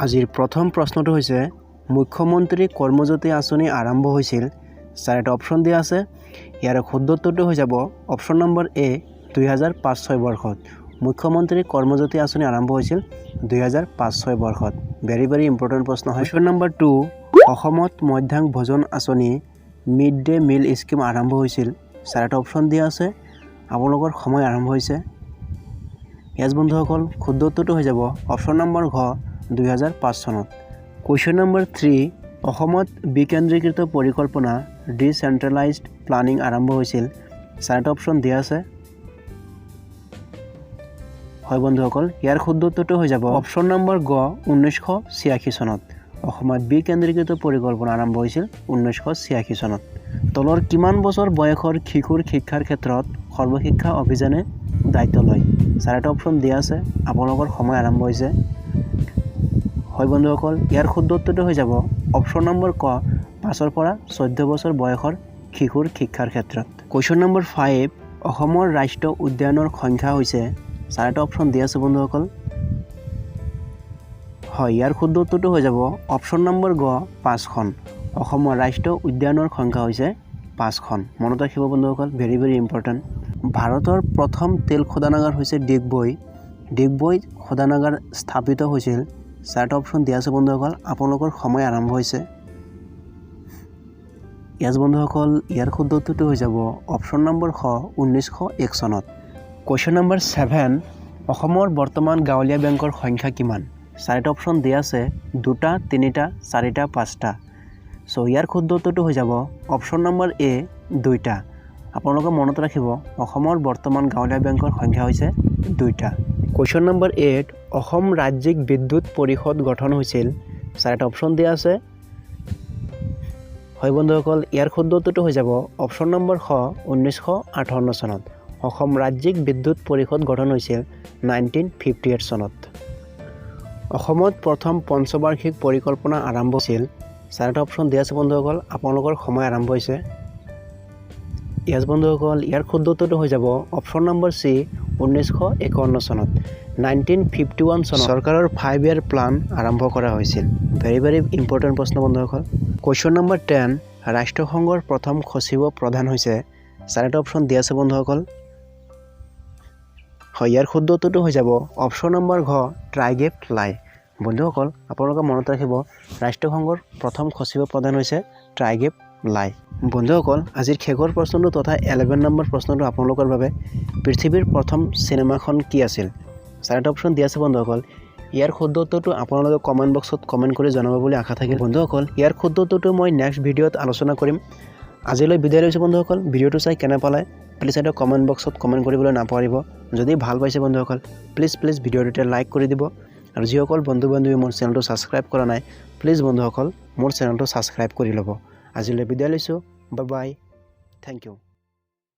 আজিৰ প্ৰথম প্ৰশ্নটো হৈছে মুখ্যমন্ত্ৰী কৰ্মজ্যোতি আঁচনি আৰম্ভ হৈছিল। চাৰিটা অপশ্যন দিয়া আছে। ইয়াৰ শুদ্ধ উত্তৰটো হৈ যাব অপশ্যন নম্বৰ এ 2005-06 বৰ্ষত। মুখ্যমন্ত্ৰী কৰ্মজ্যোতি আঁচনি আৰম্ভ হৈছিল 2005-06 বৰ্ষত। ভেৰি ইম্পৰ্টেণ্ট প্ৰশ্ন হয়। কুৱেশ্যন নম্বৰ 2 অসমত মধ্যাহ্ন ভোজন আঁচনি মিড ডে মিল স্কিম আৰম্ভ হৈছিল। চাৰিটা অপশ্যন দিয়া আছে। আপোনালোকৰ সময় আৰম্ভ হৈছে। ইয়াত বন্ধুসকল শুদ্ধ উত্তৰটো হৈ যাব অপশ্যন নম্বৰ ঘ 2005 চনত। কুৱেশ্যন নম্বৰ 3 অসমত বিকেন্দ্ৰীকৃত পৰিকল্পনা ডিচেন্ট্ৰেলাইজড প্লানিং আৰম্ভ হৈছিল। চাৰিটা অপশ্যন দিয়া আছে। হয় বন্ধুসকল, ইয়াৰ শুদ্ধ উত্তৰটো হৈ যাব অপশ্যন নম্বৰ গ 1986 চনত। অসমত বিকেন্দ্ৰীকৃত পৰিকল্পনা আৰম্ভ হৈছিল 1986 চনত। তলৰ কিমান বছৰ বয়সৰ শিশুৰ শিক্ষাৰ ক্ষেত্ৰত সৰ্বশিক্ষা অভিযানে দায়িত্ব লয়? চাৰিটা অপশ্যন দিয়া আছে। আপোনালোকৰ সময় আৰম্ভ হৈছে। হয় বন্ধুসকল, ইয়াৰ শুদ্ধ উত্তৰটো হৈ যাব অপশ্যন নম্বৰ ক 5 পৰা 14 বছৰ বয়সৰ শিশুৰ শিক্ষাৰ ক্ষেত্ৰত। কুৱেশ্যন নম্বৰ 5 অসমৰ ৰাষ্ট্ৰীয় উদ্যানৰ সংখ্যা হৈছে। চাৰিটা অপশ্যন দিয়া আছে বন্ধুসকল। হয়, ইয়াৰ শুদ্ধ উত্তৰটো হৈ যাব অপশ্যন নম্বৰ গ 5খন। অসমৰ ৰাষ্ট্ৰীয় উদ্যানৰ সংখ্যা হৈছে 5খন। মনত ৰাখিব বন্ধুসকল, ভেৰি ইম্পৰ্টেণ্ট। ভাৰতৰ প্ৰথম তেল শোধনাগাৰ হৈছে ডিগবৈ। ডিগবৈ শোধনাগাৰ স্থাপিত হৈছিল। চাৰিটা অপশ্যন দিয়া আছে বন্ধুসকল। আপোনালোকৰ সময় আৰম্ভ হৈছে। ইয়াত বন্ধুসকল ইয়াৰ শুদ্ধ উত্তৰটো হৈ যাব অপশ্যন নম্বৰ খ 1901 চনত। কুৱেশ্যন নম্বৰ 7 অসমৰ বৰ্তমান গাঁৱলীয়া বেংকৰ সংখ্যা কিমান? চাৰিটা অপশ্যন দিয়া আছে। 2টা 3টা 4টা 5টা। চ' ইয়াৰ শুদ্ধ উত্তৰটো হৈ যাব অপশ্যন নম্বৰ এ 2টা। আপোনালোকে মনত ৰাখিব অসমৰ বৰ্তমান গাঁৱলীয়া বেংকৰ সংখ্যা হৈছে 2টা। কুৱেশ্যন নম্বৰ 8 অসম ৰাজ্যিক বিদ্যুৎ পৰিষদ গঠন হৈছিল। চাৰিটা অপশ্যন দিয়া আছে। হয় বন্ধুসকল, ইয়াৰ শুদ্ধ উত্তৰটো হৈ যাব অপশ্যন নম্বৰ খ 1958 চনত। অসম ৰাজ্যিক বিদ্যুৎ পৰিষদ গঠন হৈছিল 1958 চনত। অসমত প্ৰথম পঞ্চবাৰ্ষিক পৰিকল্পনা আৰম্ভ হৈছিল। চাৰিটা অপশ্যন দিয়া আছে বন্ধুসকল। আপোনালোকৰ সময় আৰম্ভ হৈছে। ইয়াত বন্ধুসকল ইয়াৰ শুদ্ধ উত্তৰটো হৈ যাব অপশ্যন নম্বৰ চি 1951 চনত। 1951 চনত চৰকাৰৰ 5 year প্লান আৰম্ভ কৰা হৈছিল। ভেৰি ইম্পৰ্টেণ্ট প্ৰশ্ন বন্ধুসকল। কুৱেশ্যন নম্বৰ 10 ৰাষ্ট্ৰসংঘৰ প্ৰথম সচিব প্ৰধান হৈছে। চাৰিটা অপশ্যন দিয়া আছে বন্ধুসকল। হয়, ইয়াৰ শুদ্ধ উত্তৰটো হৈ যাব অপশ্যন নম্বৰ ঘ ট্ৰাইগেপ লাই। বন্ধুসকল আপোনালোকে মনত ৰাখিব ৰাষ্ট্ৰসংঘৰ প্ৰথম সচিব প্ৰধান হৈছে ট্ৰাইগেপ লাই। বন্ধুসকল আজিৰ শেষৰ প্ৰশ্নটো তথা 11 নম্বৰ প্ৰশ্নটো আপোনালোকৰ বাবে পৃথিৱীৰ প্ৰথম চিনেমাখন কি আছিল? চাৰিটা অপশ্যন দিয়া আছে বন্ধুসকল। ইয়াৰ শুদ্ধ উত্তৰটো আপোনালোকে কমেণ্ট বক্সত কমেণ্ট কৰি জনাব বুলি আশা থাকিল। বন্ধুসকল ইয়াৰ শুদ্ধ উত্তৰটো মই নেক্সট ভিডিঅ'ত আলোচনা কৰিম। আজিলৈ বিদায় লৈছোঁ বন্ধুসকল। ভিডিঅ'টো চাই কেনে পালে প্লিজ এটা কমেণ্ট বক্সত কমেণ্ট কৰিবলৈ নাপাহৰিব। যদি ভাল পাইছে বন্ধুসকল প্লিজ ভিডিঅ'টোতে লাইক কৰি দিব। আৰু যিসকল বন্ধু বান্ধৱী মোৰ চেনেলটো ছাবস্ক্ৰাইব কৰা নাই প্লিজ বন্ধুসকল মোৰ চেনেলটো ছাবস্ক্ৰাইব কৰি ল'ব। আজিলৈ বিদায় লৈছোঁ। Bye bye. Thank U.